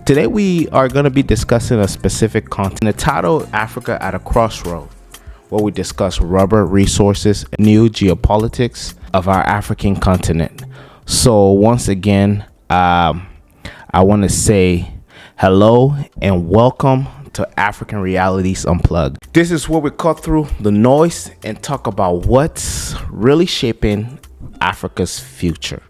Today we are going to be discussing a specific continent. The title, Africa at a Crossroad, where we discuss rubber resources, new geopolitics of our African continent. So once again, I want to say hello and welcome to African Realities Unplugged. This is where we cut through the noise and talk about what's really shaping Africa's future.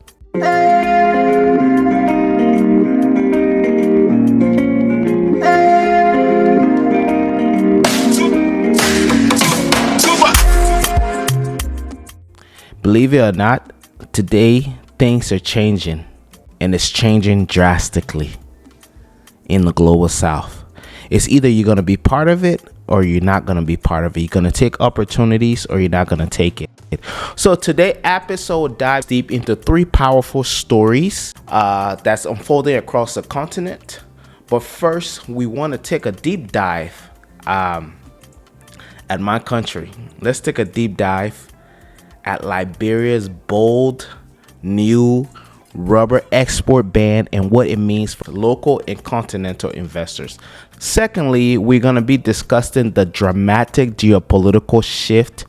Believe it or not, today things are changing, and it's changing drastically in the global south. It's either you're going to be part of it or you're not going to be part of it. You're going to take opportunities or you're not going to take it. So today's episode dives deep into three powerful stories that's unfolding across the continent. But first, we want to take a deep dive at my country. Let's take a deep dive at Liberia's bold new rubber export ban and what it means for local and continental investors. Secondly, we're going to be discussing the dramatic geopolitical shift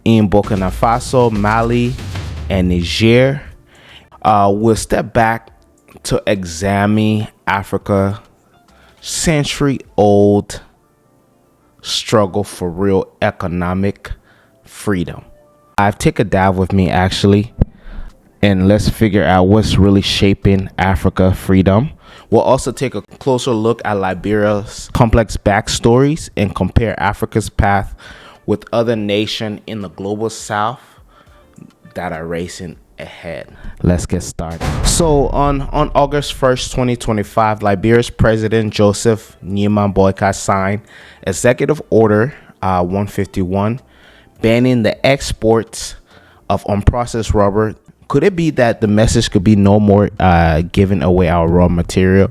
in Burkina Faso, Mali, and Niger. We'll step back to examine Africa's century-old struggle for real economic freedom. I've taken a dive with me actually, and let's figure out what's really shaping Africa freedom. We'll also take a closer look at Liberia's complex backstories and compare Africa's path with other nations in the global south that are racing ahead. Let's get started. So on August 1st, 2025, Liberia's President Joseph Nyeman Boyka signed Executive Order 151 banning the exports of unprocessed rubber. Could it be that the message could be no more giving away our raw material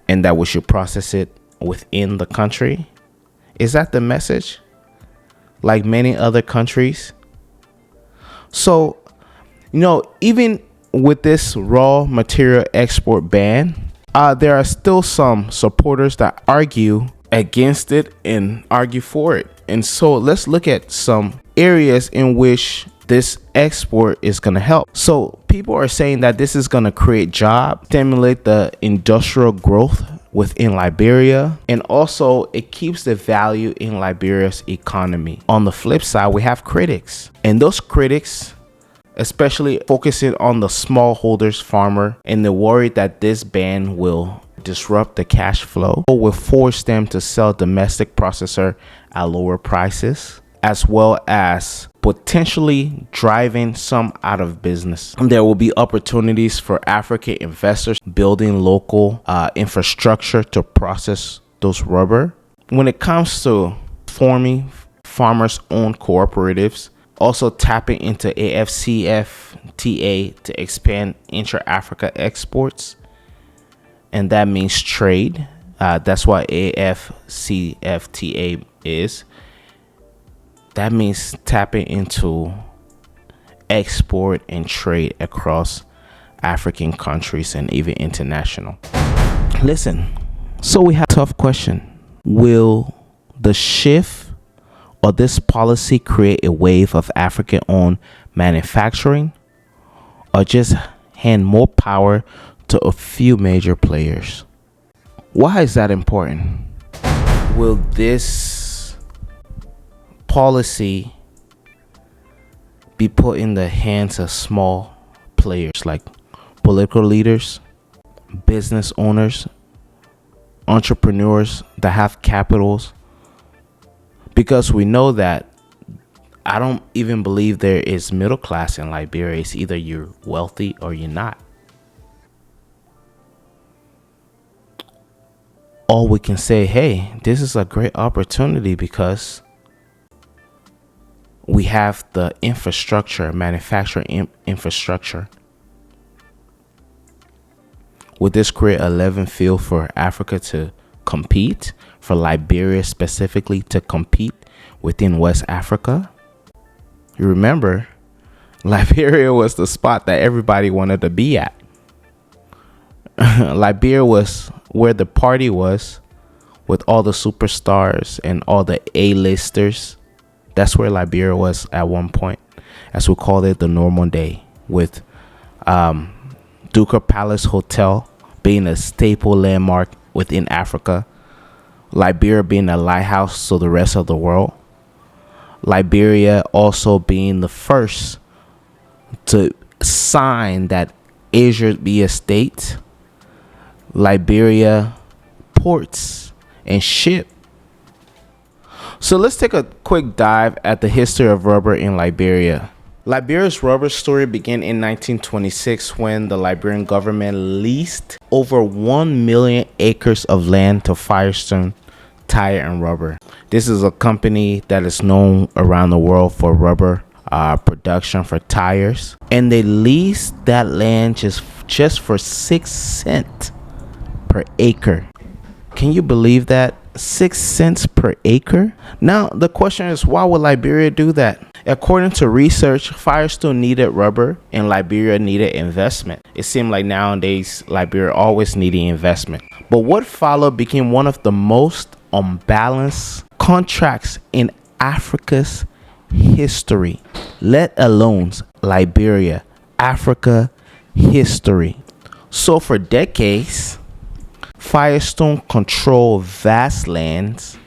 and that we should process it within the country? Is that the message? Like many other countries? So, even with this raw material export ban, there are still some supporters that argue against it and argue for it. And so let's look at some areas in which this export is going to help. So people are saying that this is going to create jobs, stimulate the industrial growth within Liberia, and also it keeps the value in Liberia's economy. On the flip side, we have critics, and those critics especially focusing on the smallholders farmer, and they're worried that this ban will disrupt the cash flow or will force them to sell domestic processor at lower prices, as well as potentially driving some out of business. There will be opportunities for African investors building local infrastructure to process those rubber. When it comes to forming farmers-owned cooperatives, also tapping into AFCFTA to expand intra-Africa exports, and that means trade. That's what AFCFTA is. That means tapping into export and trade across African countries and even international. Listen, so we have a tough question. Will the shift or this policy create a wave of African-owned manufacturing, or just hand more power to a few major players? Why is that important? Will this policy be put in the hands of small players like political leaders, business owners, entrepreneurs that have capitals? Because we know that I don't even believe there is middle class in Liberia. It's either you're wealthy or you're not. Or we can say, hey, this is a great opportunity because we have the infrastructure, manufacturing infrastructure. Would this create a level field for Africa to compete, for Liberia specifically to compete within West Africa? You remember, Liberia was the spot that everybody wanted to be at. Liberia was where the party was with all the superstars and all the A-listers. That's where Liberia was at one point, as we called it, the normal day, with Duker Palace Hotel being a staple landmark within Africa, Liberia being a lighthouse to the rest of the world, Liberia also being the first to sign that Asia be a state, Liberia ports and ship. So let's take a quick dive at the history of rubber in Liberia. Liberia's rubber story began in 1926 when the Liberian government leased over 1 million acres of land to Firestone Tire and Rubber. This is a company that is known around the world for rubber production for tires, and they leased that land just for 6 cents per acre. Can you believe that? 6 cents per acre? Now the question is, why would Liberia do that? According to research, Firestone needed rubber and Liberia needed investment. It seemed like nowadays Liberia always needing investment. But what followed became one of the most unbalanced contracts in Africa's history, let alone Liberia, Africa history. So for decades, Firestone controlled vast lands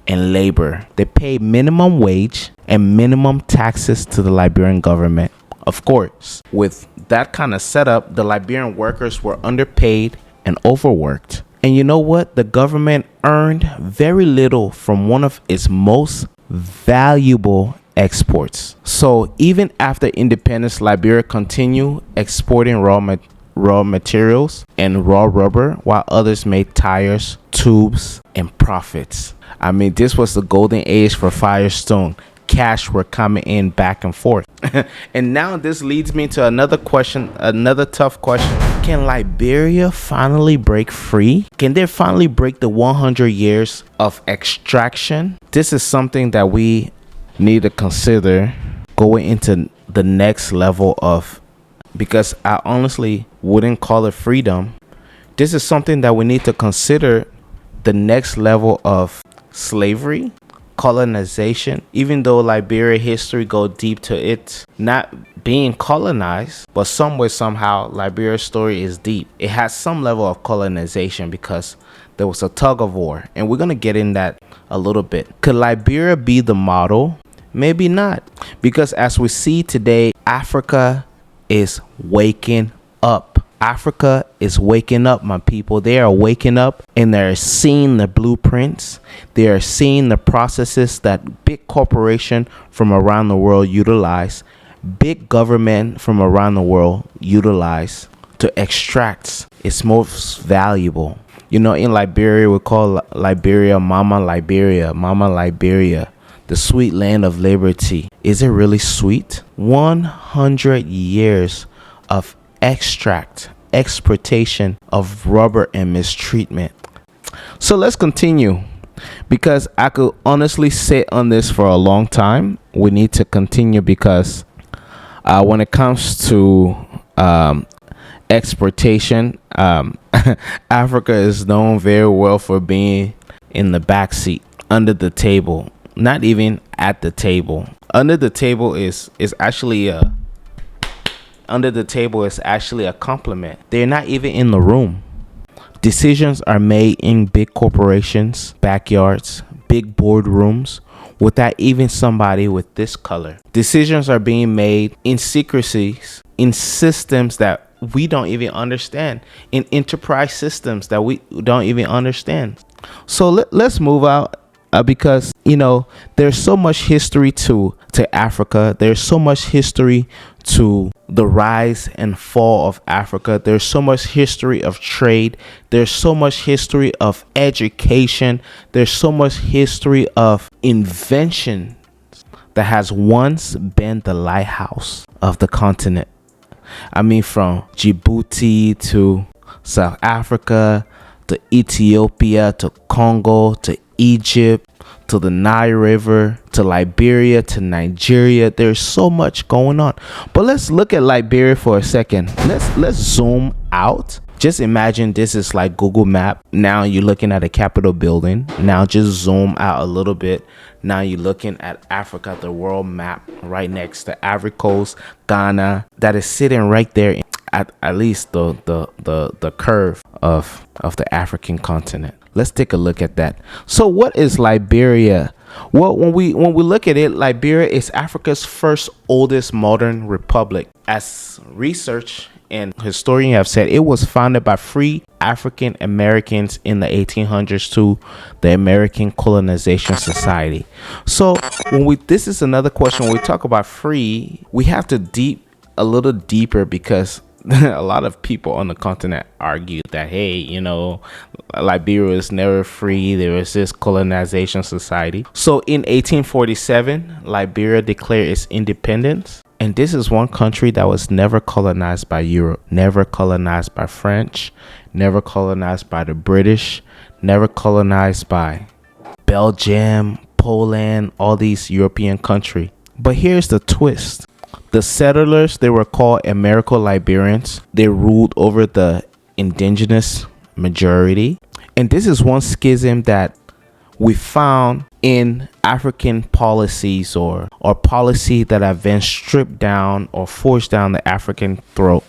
and labor. They paid minimum wage and minimum taxes to the Liberian government. Of course, with that kind of setup, the Liberian workers were underpaid and overworked. And you know what? The government earned very little from one of its most valuable exports. So even after independence, Liberia continued exporting raw materials and raw rubber, while others made tires, tubes, and profits. I mean, this was the golden age for Firestone. Cash were coming in back and forth. And now this leads me to another question, another tough question. Can Liberia finally break free? Can they finally break the 100 years of extraction? This is something that we need to consider going into the next level of, because I honestly wouldn't call it freedom. This is something that we need to consider, the next level of slavery, colonization. Even though Liberia history go deep to it not being colonized, but some way somehow Liberia's story is deep. It has some level of colonization because there was a tug of war, and we're gonna get in that a little bit. Could Liberia be the model? Maybe not, because as we see today, Africa is waking up. Africa is waking up, my people. They are waking up and they're seeing the blueprints. They are seeing the processes that big corporation from around the world utilize, big government from around the world utilize to extract its most valuable. You know, in Liberia, we call Liberia Mama Liberia, Mama Liberia, the sweet land of liberty. Is it really sweet? 100 years of exportation of rubber and mistreatment. So let's continue, because I could honestly sit on this for a long time. We need to continue because when it comes to exportation, Africa is known very well for being in the backseat, under the table, not even at the table. Under the table is actually a compliment. They're not even in the room. Decisions are made in big corporations, backyards, big boardrooms, without even somebody with this color. Decisions are being made in secrecies, in systems that we don't even understand, in enterprise systems that we don't even understand. So let's move out. Because, you know, there's so much history to Africa. There's so much history to the rise and fall of Africa. There's so much history of trade. There's so much history of education. There's so much history of invention that has once been the lighthouse of the continent. I mean, from Djibouti to South Africa to Ethiopia to Congo to Egypt to the Nile River to Liberia to Nigeria. There's so much going on. But let's look at Liberia for a second. Let's zoom out Just imagine this is like Google Map. Now you're looking at a Capitol building. Now just zoom out a little bit. Now you're looking at Africa, the world map right next to Ivory Coast, Ghana, that is sitting right there at least the curve of the African continent. Let's take a look at that. So what is Liberia? Well, when we look at it, Liberia is Africa's first oldest modern republic. As research and historians have said, it was founded by free African Americans in the 1800s to the American Colonization Society. So this is another question. When we talk about free, we have to a little deeper, because a lot of people on the continent argue that, hey, Liberia was never free. There was this colonization society. So in 1847, Liberia declared its independence. And this is one country that was never colonized by Europe, never colonized by French, never colonized by the British, never colonized by Belgium, Poland, all these European countries. But here's the twist. The settlers, they were called Americo-Liberians. They ruled over the indigenous majority. And this is one schism that we found in African policies or policy that have been stripped down or forced down the African throat.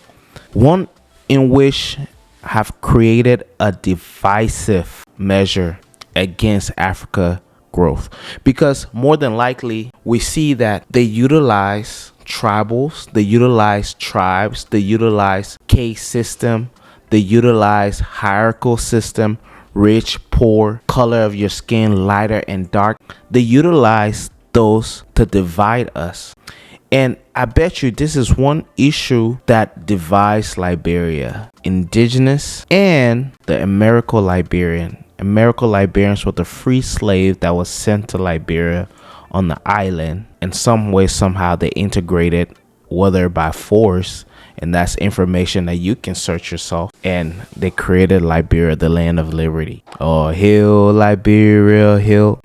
One in which have created a divisive measure against Africa growth. Because more than likely, we see that they utilize tribals, they utilize tribes, they utilize caste system, they utilize hierarchical system, rich, poor, color of your skin, lighter and dark. They utilize those to divide us. And I bet you this is one issue that divides Liberia: indigenous and the Americo-Liberian. Americo-Liberians were the free slave that was sent to Liberia on the island. In some way, somehow they integrated, whether by force, and that's information that you can search yourself. And they created Liberia, the land of liberty. Oh, hill, Liberia, hill.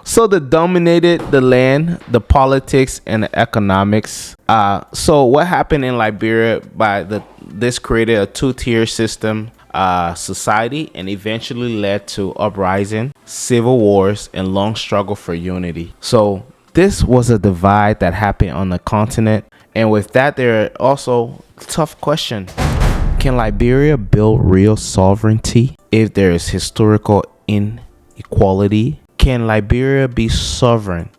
So they dominated the land, the politics, and the economics. So what happened in Liberia this created a two-tier system society, and eventually led to uprising, civil wars, and long struggle for unity. So this was a divide that happened on the continent. And with that, there are also tough question. Can Liberia build real sovereignty if there is historical inequality? Can Liberia be sovereign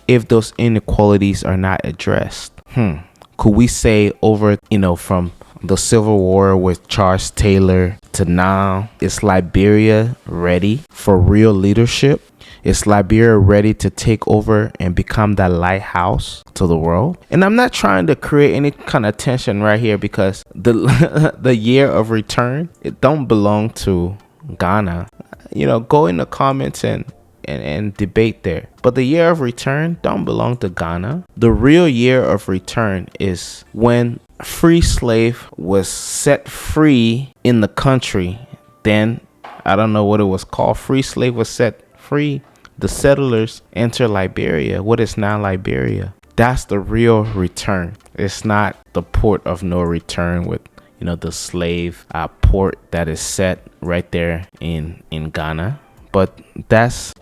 if those inequalities are not addressed? Could we say over, from the Civil War with Charles Taylor to now, is Liberia ready for real leadership? Is Liberia ready to take over and become that lighthouse to the world? And I'm not trying to create any kind of tension right here, because the year of return, it don't belong to Ghana. Go in the comments and debate there. But the year of return don't belong to Ghana. The real year of return is when free slave was set free in the country. Then, I don't know what it was called. Free slave was set free. The settlers enter Liberia, what is now Liberia. That's the real return. It's not the port of no return with, the slave port that is set right there in Ghana. But that's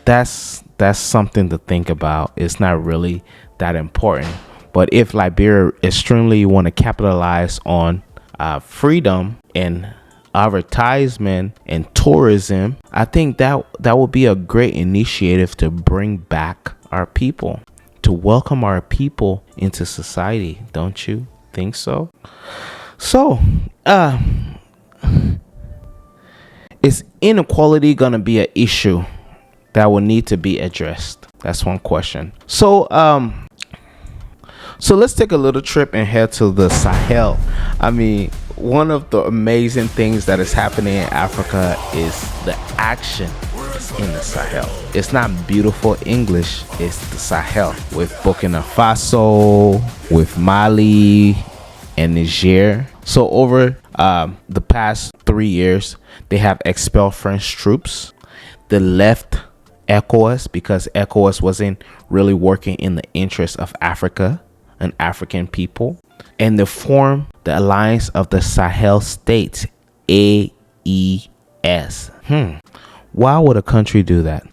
something to think about. It's not really that important. But if Liberia extremely want to capitalize on freedom and advertisement and tourism, I think that would be a great initiative to bring back our people, to welcome our people into society. Don't you think so? So, is inequality gonna be an issue that will need to be addressed? That's one question. So let's take a little trip and head to the Sahel. One of the amazing things that is happening in Africa is the action in the Sahel. It's not beautiful English, it's the Sahel, with Burkina Faso, with Mali, and Niger. So over the past 3 years, they have expelled French troops. They left ECOWAS because ECOWAS wasn't really working in the interest of Africa and African people. And they formed the Alliance of the Sahel States, AES. Why would a country do that?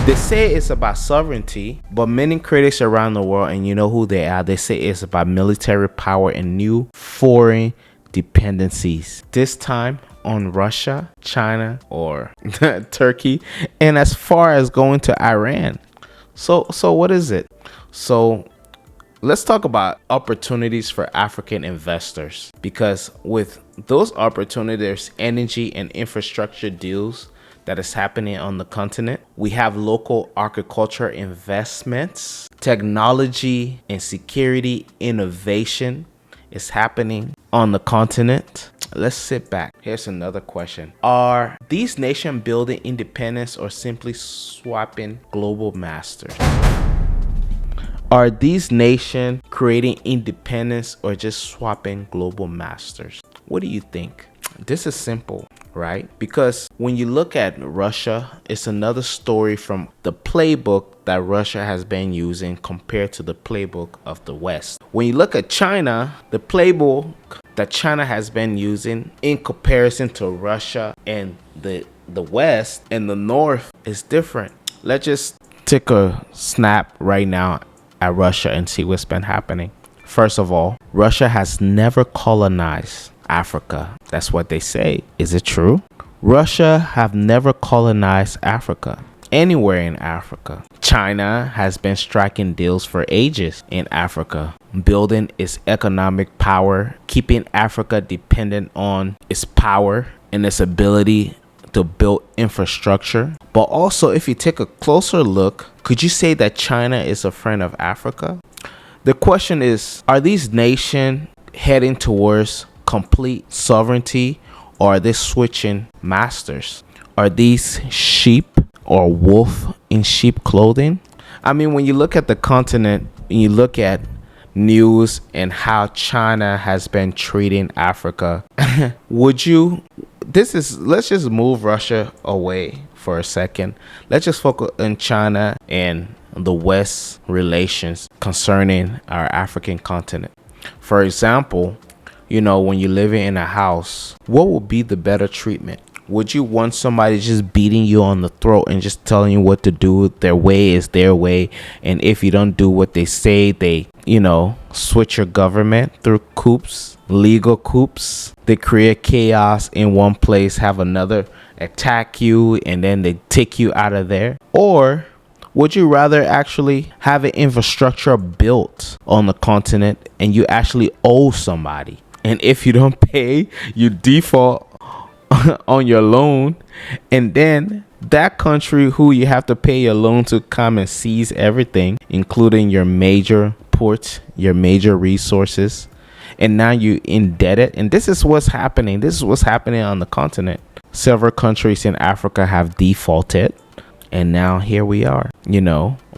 They say it's about sovereignty, but many critics around the world, and you know who they are, they say it's about military power and new foreign dependencies. This time on Russia, China, or Turkey, and as far as going to Iran. So what is it? So let's talk about opportunities for African investors, because with those opportunities, there's energy and infrastructure deals that is happening on the continent. We have local agriculture investments, technology and security innovation is happening on the continent. Let's sit back. Here's another question. Are these nations building independence or simply swapping global masters? Are these nations creating independence or just swapping global masters? What do you think? This is simple, right? Because when you look at Russia, it's another story from the playbook that Russia has been using compared to the playbook of the West. When you look at China, the playbook that China has been using in comparison to Russia and the West and the North is different. Let's just take a snap right now at Russia and see what's been happening. First of all, Russia has never colonized Africa. That's what they say. Is it true? Russia have never colonized Africa, anywhere in Africa. China has been striking deals for ages in Africa, building its economic power, keeping Africa dependent on its power and its ability to build infrastructure. But also, if you take a closer look, could you say that China is a friend of Africa? The question is, are these nations heading towards complete sovereignty, or are they switching masters? Are these sheep or wolf in sheep clothing? I mean, when you look at the continent and you look at news and how China has been treating Africa, let's just move Russia away for a second. Let's just focus on China and the West relations concerning our African continent. For example, when you're living in a house, what would be the better treatment? Would you want somebody just beating you on the throat and just telling you what to do? Their way is their way. And if you don't do what they say, they, switch your government through coups, legal coups. They create chaos in one place, have another attack you, and then they take you out of there. Or would you rather actually have an infrastructure built on the continent and you actually owe somebody? And if you don't pay, you default on your loan, and then that country who you have to pay your loan to come and seize everything, including your major ports, your major resources, and now you're indebted. And this is what's happening. This is what's happening on the continent. Several countries in Africa have defaulted, and now here we are,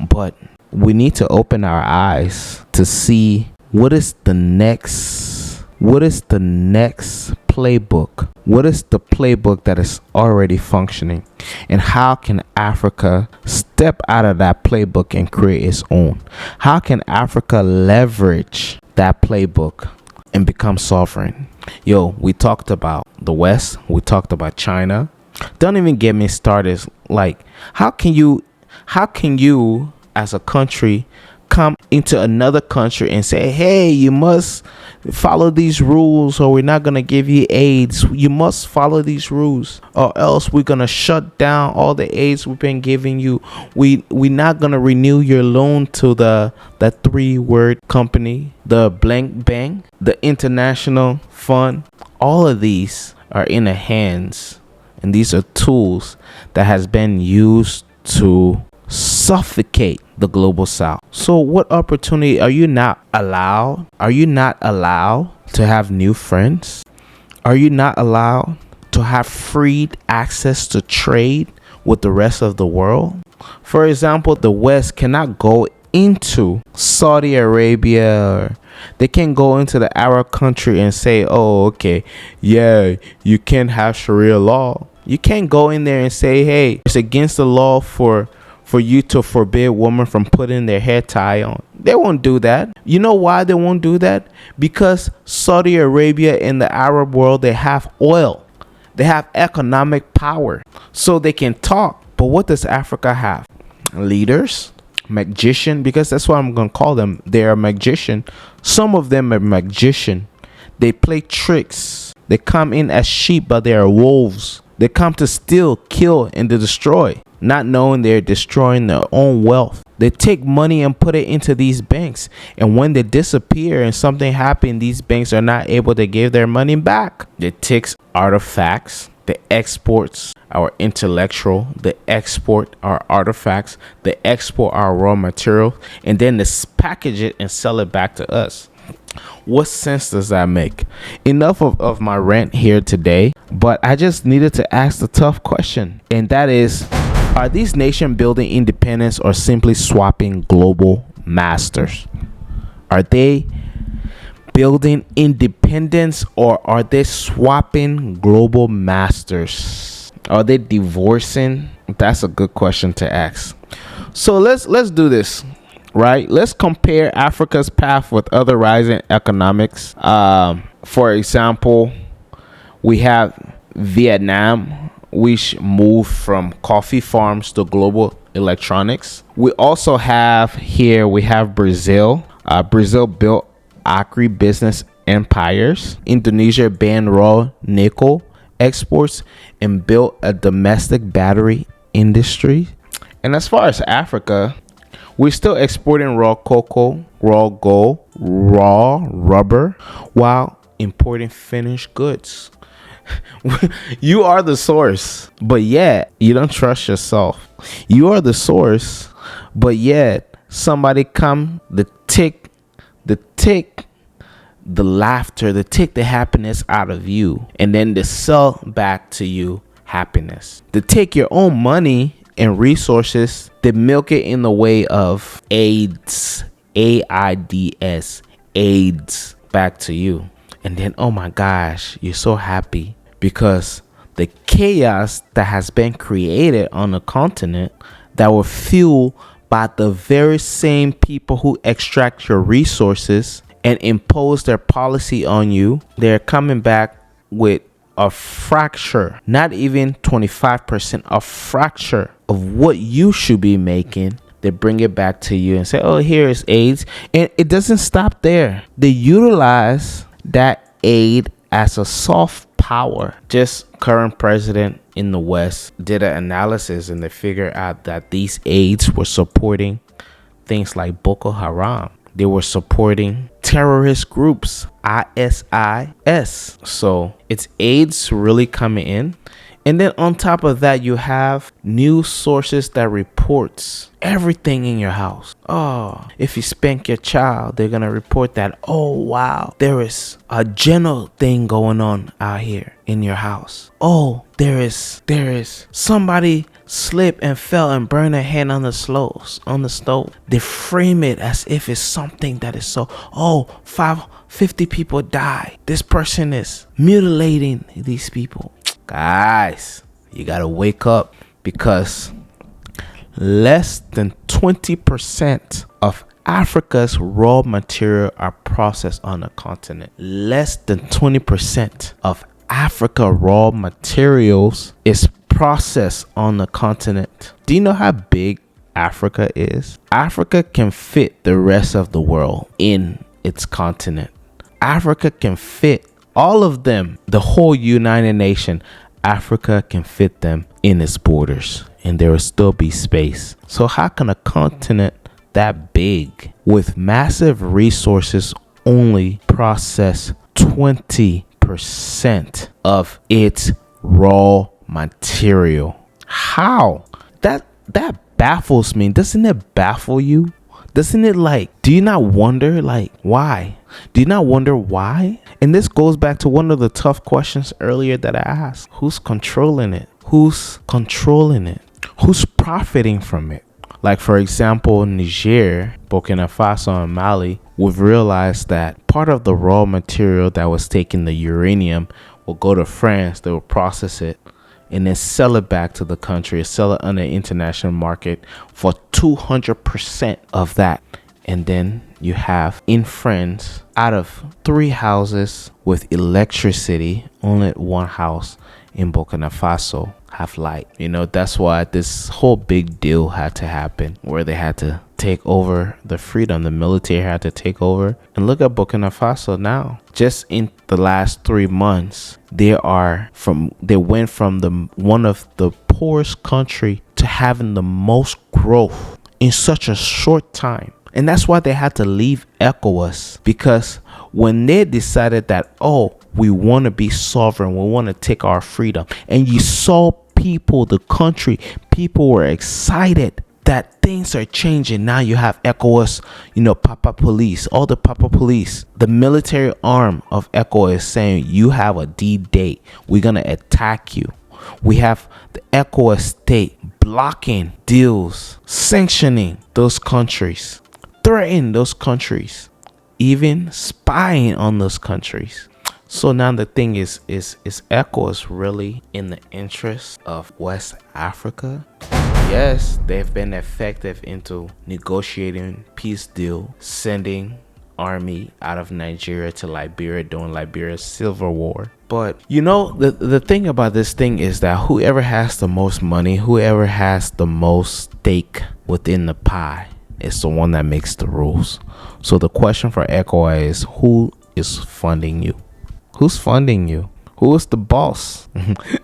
But we need to open our eyes to see what is the next playbook? What is the playbook that is already functioning? And how can Africa step out of that playbook and create its own? How can Africa leverage that playbook and become sovereign? We talked about the West. We talked about China. Don't even get me started. Like, how can you as a country come into another country and say, hey, you must follow these rules or we're not going to give you aids. You must follow these rules or else we're going to shut down all the aids we've been giving you. We're not going to renew your loan to the 3-word company, the blank bank, the international fund. All of these are in the hands, and these are tools that has been used to suffocate the global south. So what opportunity are you not allowed? Are you not allowed to have new friends? Are you not allowed to have free access to trade with the rest of the world? For example, the West cannot go into Saudi Arabia, or they can go into the Arab country and say, oh, okay, yeah, you can't have Sharia law. You can't go in there and say, hey, it's against the law for for you to forbid women from putting their hair tie on. They won't do that. You know why they won't do that? Because Saudi Arabia and the Arab world, they have oil. They have economic power. So they can talk. But what does Africa have? Leaders, magician, because that's what I'm going to call them. They are magician. Some of them are magician. They play tricks. They come in as sheep, but they are wolves. They come to steal, kill, and to destroy, not knowing they're destroying their own wealth. They take money and put it into these banks. And when they disappear and something happens, these banks are not able to give their money back. They take artifacts. They export our intellectual. They export our artifacts. They export our raw material. And then they package it and sell it back to us. What sense does that make? Enough of my rant here today, but I just needed to ask the tough question, and that is, are these nation building independence or simply swapping global masters? Are they building independence or are they swapping global masters? Are they divorcing? That's a good question to ask. So let's do this. Right, let's compare Africa's path with other rising economics. For example, we have Vietnam, which moved from coffee farms to global electronics. We also have Brazil. Brazil built agribusiness empires. Indonesia banned raw nickel exports and built a domestic battery industry. And as far as Africa, we're still exporting raw cocoa, raw gold, raw rubber, while importing finished goods. You are the source, but yet you don't trust yourself. You are the source, but yet somebody come to take the laughter, to take the happiness out of you, and then they sell back to you happiness. To take your own money and resources, they milk it in the way of AIDS, AIDS, AIDS, back to you. And then, oh my gosh, you're so happy because the chaos that has been created on the continent that were fueled by the very same people who extract your resources and impose their policy on you, they're coming back with a fracture, not even 25%, a fracture of what you should be making. They bring it back to you and say, oh, here is AIDS. And it doesn't stop there. They utilize that aid as a soft power. Just current president in the West did an analysis and they figured out that these aids were supporting things like Boko Haram. They were supporting terrorist groups, ISIS. So it's AIDS really coming in. And then on top of that, you have news sources that reports everything in your house. Oh, if you spank your child, they're going to report that, oh, wow, there is a general thing going on out here in your house. Oh, there is somebody slipped and fell and burned their hand on the stove. They frame it as if it's something that is so, 50 people die. This person is mutilating these people. Guys, you gotta wake up, because less than 20% of Africa's raw material are processed on the continent. Less than 20% of Africa raw materials is processed on the continent. Do you know how big Africa is? Africa can fit the rest of the world in its continent. Africa can fit all of them, the whole United Nation. Africa can fit them in its borders, and there will still be space. So how can a continent that big with massive resources only process 20% of its raw material? How? That baffles me. Doesn't it baffle you? Doesn't it, do you not wonder, why? Do you not wonder why? And this goes back to one of the tough questions earlier that I asked. Who's controlling it? Who's controlling it? Who's profiting from it? Like, for example, Niger, Burkina Faso, and Mali, we've realized that part of the raw material that was taken, the uranium, will go to France. They will process it and then sell it back to the country, sell it on the international market for 200% of that. And then you have in France, out of 3 houses with electricity, only 1 house in Burkina Faso have light. That's why this whole big deal had to happen, where they had to take over the freedom. The military had to take over. And look at Burkina Faso now. Just in the last 3 months, they went from one of the poorest country to having the most growth in such a short time. And that's why they had to leave ECOWAS, because when they decided that, we want to be sovereign, we want to take our freedom, and you saw people were excited that things are changing. Now you have ECOWAS, Papa Police, all the Papa Police, the military arm of ECOWAS saying, you have a D-date, we're going to attack you. We have the ECOWAS state blocking deals, sanctioning those countries, threatening those countries, even spying on those countries. So now the thing is ECOWAS really in the interest of West Africa? Yes, they've been effective into negotiating peace deal, sending army out of Nigeria to Liberia during Liberia's civil war. But the thing about this thing is that whoever has the most money, whoever has the most stake within the pie, is the one that makes the rules. So the question for ECOWAS is, who is funding you? Who's funding you? Who is the boss?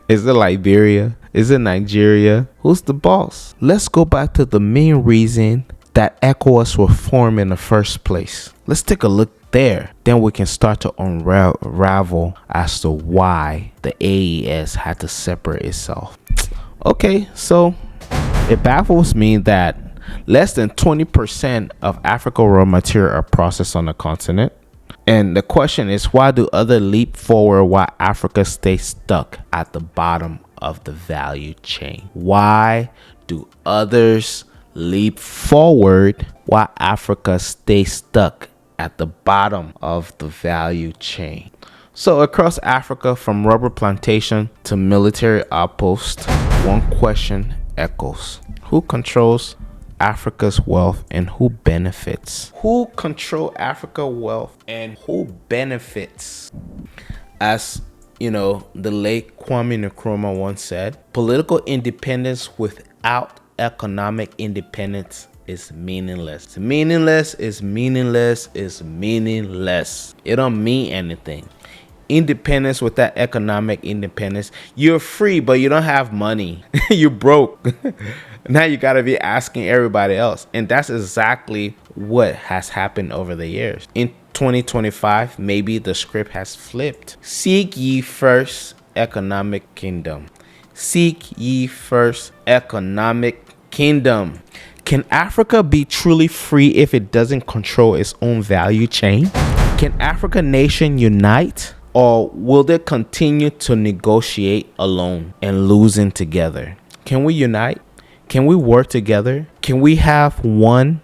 Is it Liberia? Is it Nigeria? Who's the boss? Let's go back to the main reason that ECOWAS were formed in the first place. Let's take a look there. Then we can start to unravel as to why the AES had to separate itself. Okay, so it baffles me that less than 20% of African raw material are processed on the continent. And the question is, why do others leap forward while Africa stays stuck at the bottom of the value chain? Why do others leap forward while Africa stays stuck at the bottom of the value chain? So across Africa, from rubber plantation to military outpost, one question echoes: who controls Africa's wealth and who benefits? Who control Africa wealth and who benefits? As the late Kwame Nkrumah once said, political independence without economic independence is meaningless. It's meaningless is meaningless is meaningless. It don't mean anything. Independence without economic independence, you're free, but you don't have money. You're broke. Now you got to be asking everybody else. And that's exactly what has happened over the years. In 2025, maybe the script has flipped. Seek ye first economic kingdom. Seek ye first economic kingdom. Can Africa be truly free if it doesn't control its own value chain? Can African nation unite? Or will they continue to negotiate alone and losing together? Can we unite? Can we work together? Can we have one?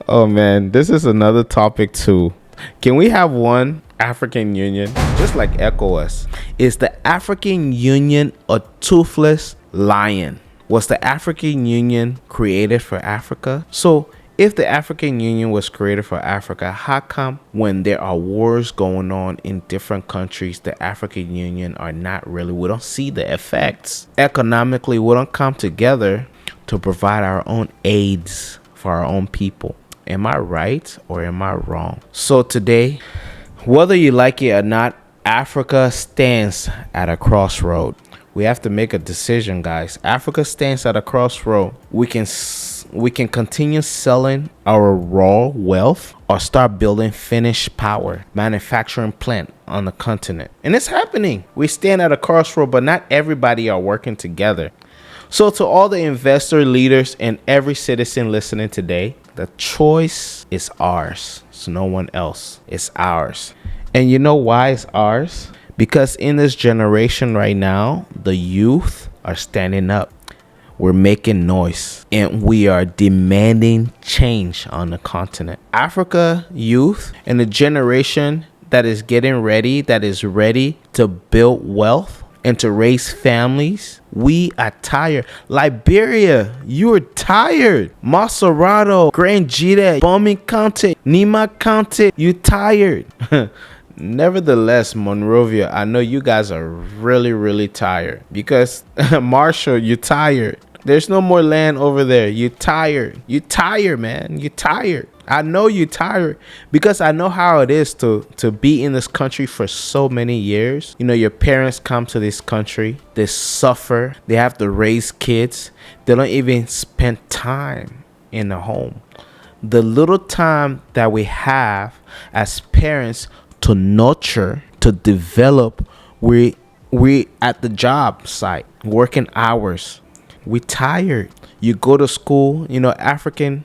Oh man, this is another topic too. Can we have one African Union? Just like ECOWAS. Is the African Union a toothless lion? Was the African Union created for Africa? So if the African Union was created for Africa, how come when there are wars going on in different countries, the African Union are not really, we don't see the effects. Economically, we don't come together to provide our own aids for our own people. Am I right or am I wrong? So today, whether you like it or not, Africa stands at a crossroad. We have to make a decision, guys. Africa stands at a crossroad. We can continue selling our raw wealth or start building finished power manufacturing plant on the continent. And it's happening. We stand at a crossroad, but not everybody are working together. So to all the investor leaders and every citizen listening today, the choice is ours. It's no one else. It's ours. And you know why it's ours? Because in this generation right now, the youth are standing up. We're making noise and we are demanding change on the continent. Africa youth and the generation that is getting ready, that is ready to build wealth and to raise families. We are tired. Liberia, you are tired. Maserado, Grand Jita, Bombing County, Nima County, you tired. Nevertheless, Monrovia, I know you guys are really, really tired because Marshall, you're tired. There's no more land over there. You're tired. You're tired, man. You're tired. I know you're tired because I know how it is to be in this country for so many years. You know, your parents come to this country. They suffer. They have to raise kids. They don't even spend time in the home. The little time that we have as parents to nurture, to develop, we at the job site, working hours. We tired. You go to school, you know, African,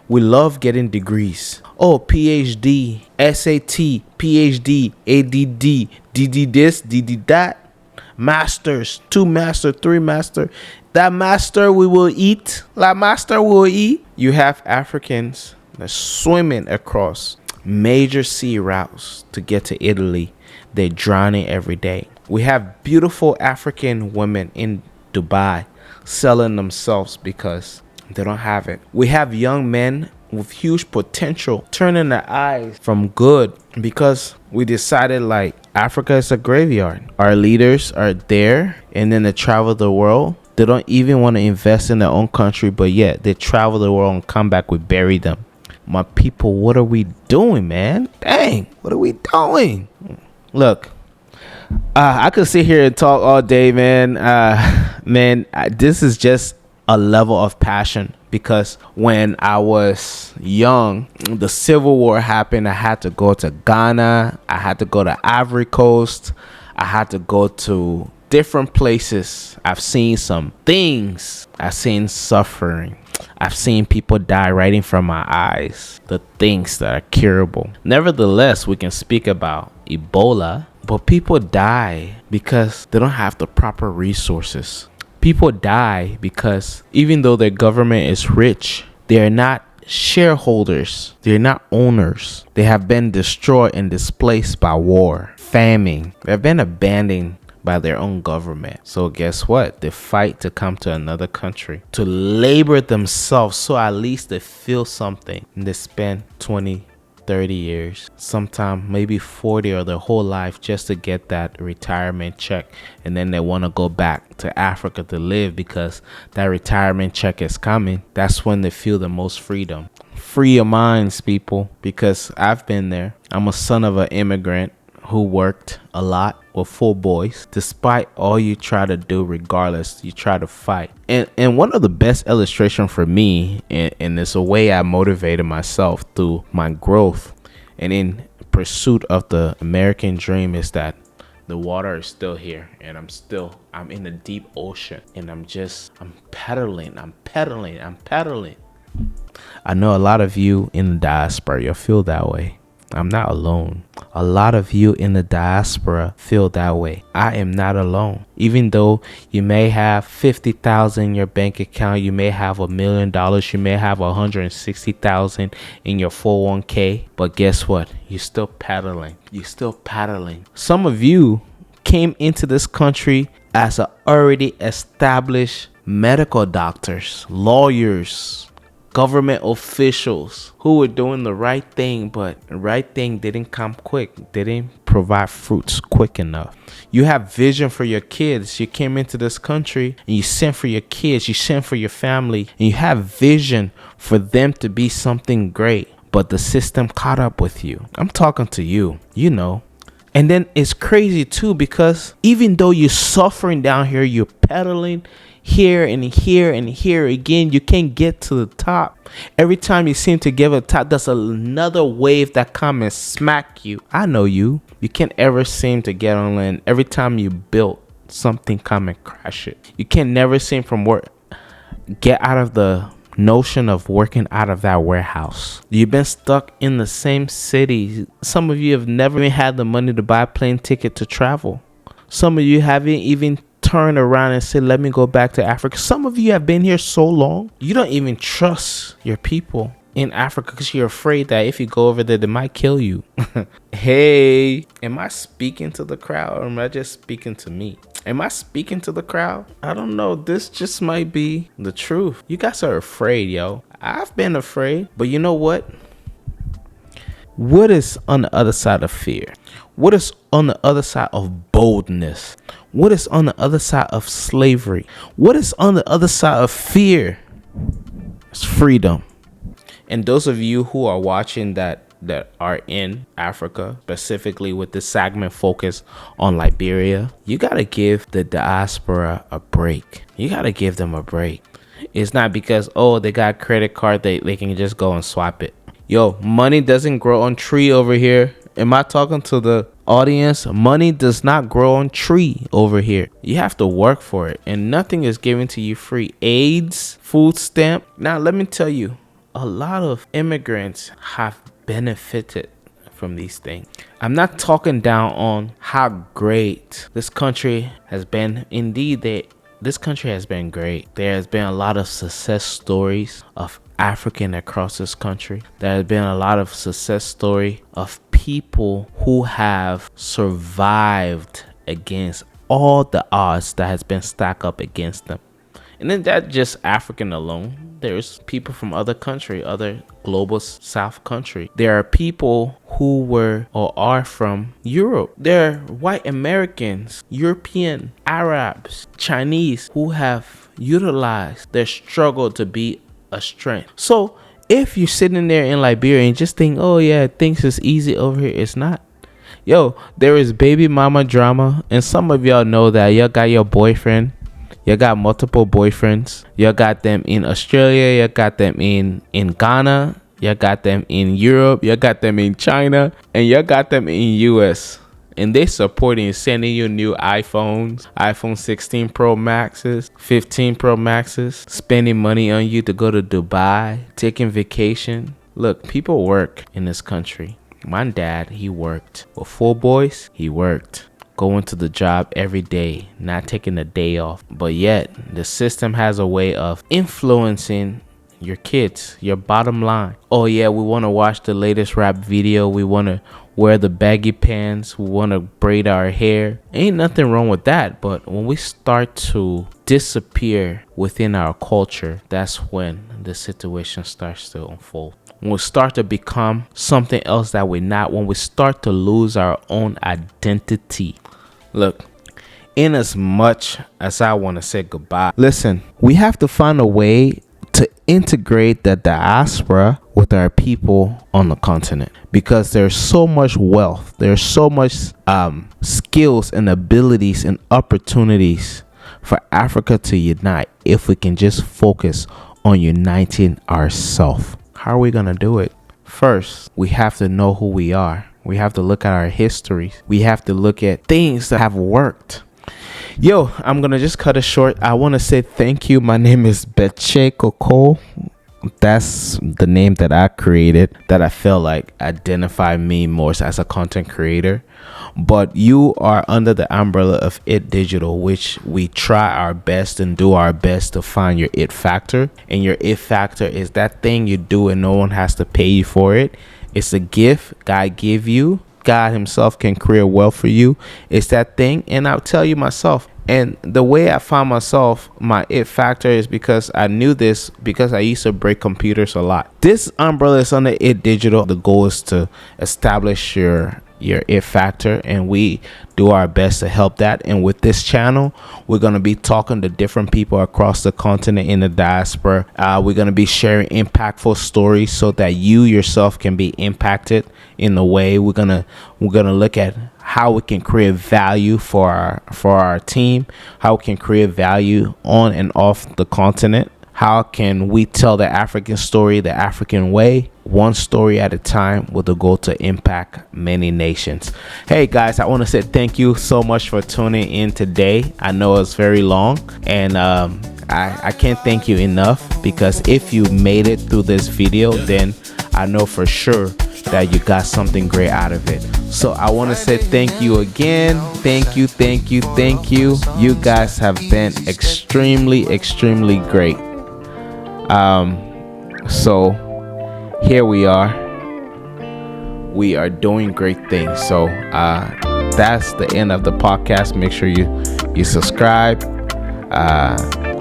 we love getting degrees. Oh, PhD, SAT, PhD, ADD, DD this, DD that. Masters, 2 master, 3 master. That master we will eat. That master we will eat. You have Africans that swimming across major sea routes to get to Italy. They're drowning every day. We have beautiful African women in Dubai selling themselves because they don't have it. We have young men with huge potential turning their eyes from good because we decided like Africa is a graveyard. Our leaders are there and then they travel the world. They don't even want to invest in their own country, but yet they travel the world and come back, we bury them. My people, what are we doing, man? Dang, what are we doing? Look, I could sit here and talk all day, man. This is just a level of passion because when I was young, the Civil War happened. I had to go to Ghana. I had to go to Ivory Coast. I had to go to different places. I've seen some things. I've seen suffering. I've seen people die right in front of my eyes. The things that are curable. Nevertheless, we can speak about Ebola, but people die because they don't have the proper resources. People die because even though their government is rich, they are not shareholders. They're not owners. They have been destroyed and displaced by war, famine. They have been abandoned by their own government. So guess what? They fight to come to another country to labor themselves so at least they feel something. And they spend 20, 30 years, sometime maybe 40 or their whole life just to get that retirement check. And then they want to go back to Africa to live because that retirement check is coming. That's when they feel the most freedom. Free your minds, people, because I've been there. I'm a son of an immigrant who worked a lot with 4 boys. Despite all you try to do, regardless, you try to fight. And one of the best illustration for me, and it's a way I motivated myself through my growth and in pursuit of the American dream, is that the water is still here and I'm in the deep ocean and I'm pedaling. I know a lot of you in the diaspora, you'll feel that way. I'm not alone. A lot of you in the diaspora feel that way. I am not alone. Even though you may have 50,000 in your bank account, you may have $1 million, you may have 160,000 in your 401k, but guess what? You're still paddling. Some of you came into this country as a already established medical doctors, lawyers, government officials who were doing the right thing, but the right thing didn't come quick. They didn't provide fruits quick enough. You have vision for your kids. You came into this country and you sent for your kids, you sent for your family, and you have vision for them to be something great, but the system caught up with you. I'm talking to you, you know. And then it's crazy too, because even though you're suffering down here, you're pedaling here and here and here again, you can't get to the top. Every time you seem to get to the top, there's another wave that comes and smack you. I know you can't ever seem to get on land. Every time you build something, come and crash it. You can never seem from get out of the notion of working out of that warehouse. You've been stuck in the same city. Some of you have never even had the money to buy a plane ticket to travel. Some of you haven't even turn around and say, let me go back to Africa. Some of you have been here so long, you don't even trust your people in Africa because you're afraid that if you go over there, they might kill you. Hey, am I speaking to the crowd or am I just speaking to me? Am I speaking to the crowd? I don't know. This just might be the truth. You guys are afraid, yo. I've been afraid. But you know what? What is on the other side of fear? What is on the other side of boldness? What is on the other side of slavery? What is on the other side of fear? It's freedom. And those of you who are watching that are in Africa, specifically with this segment focus on Liberia, you gotta give the diaspora a break. You gotta give them a break. It's not because, oh, they got credit card, they can just go and swap it. Yo, money doesn't grow on tree over here. Am I talking to the audience? Money does not grow on tree over here. You have to work for it, and nothing is given to you free. AIDS, food stamp. Now, let me tell you, a lot of immigrants have benefited from these things. I'm not talking down on how great this country has been. Indeed, this country has been great. There has been a lot of success stories of African across this country. There has been a lot of success story of people who have survived against all the odds that has been stacked up against them. And then that just African alone. There's people from other country, other global south country. There are people who were or are from Europe. There are white Americans, European, Arabs, Chinese who have utilized their struggle to be a strength. So if you're sitting there in Liberia and just think, oh yeah, things is easy over here, it's not. Yo, there is baby mama drama, and some of y'all know that y'all got your boyfriend. You got multiple boyfriends. You got them in Australia. You got them in Ghana. You got them in Europe. You got them in China. And you got them in US. And they supporting sending you new iPhones, iPhone 16 Pro Maxes, 15 Pro Maxes, spending money on you to go to Dubai, taking vacation. Look, people work in this country. My dad, he worked. With 4 boys, he worked. Going to the job every day, not taking a day off. But yet, the system has a way of influencing your kids, your bottom line. Oh yeah, we want to watch the latest rap video. We want to wear the baggy pants. We want to braid our hair. Ain't nothing wrong with that. But when we start to disappear within our culture, that's when the situation starts to unfold. When we start to become something else that we're not, when we start to lose our own identity. Look, in as much as I want to say goodbye, listen, we have to find a way to integrate the diaspora with our people on the continent, because there's so much wealth, there's so much skills and abilities and opportunities for Africa to unite if we can just focus on uniting ourselves. How are we going to do it? First, we have to know who we are. We have to look at our histories. We have to look at things that have worked. Yo, I'm going to just cut it short. I want to say thank you. My name is Beche Koko. That's the name that I created that I felt like identified me more as a content creator. But you are under the umbrella of It Digital, which we try our best and do our best to find your it factor. And your it factor is that thing you do and no one has to pay you for it. It's a gift God give you. God himself can create wealth for you. It's that thing. And I'll tell you myself. And the way I found myself, my it factor is because I knew this because I used to break computers a lot. This umbrella is under It Digital. The goal is to establish your it factor, and we do our best to help that. And with this channel, we're going to be talking to different people across the continent in the diaspora. We're going to be sharing impactful stories so that you yourself can be impacted in a way. We're gonna look at how we can create value for our team, how we can create value on and off the continent. How can we tell the African story the African way, one story at a time, with the goal to impact many nations? Hey guys, I want to say thank you so much for tuning in today. I know it's very long, and I can't thank you enough, because if you made it through this video, then I know for sure that you got something great out of it. So I want to say thank you again. Thank you. You guys have been extremely great. So here we are doing great things. So that's the end of the podcast. Make sure you subscribe,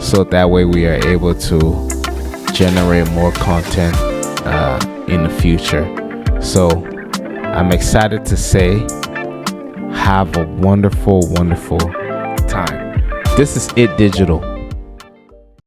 so that way we are able to generate more content in the future. So I'm excited to say, have a wonderful time. This is It Digital.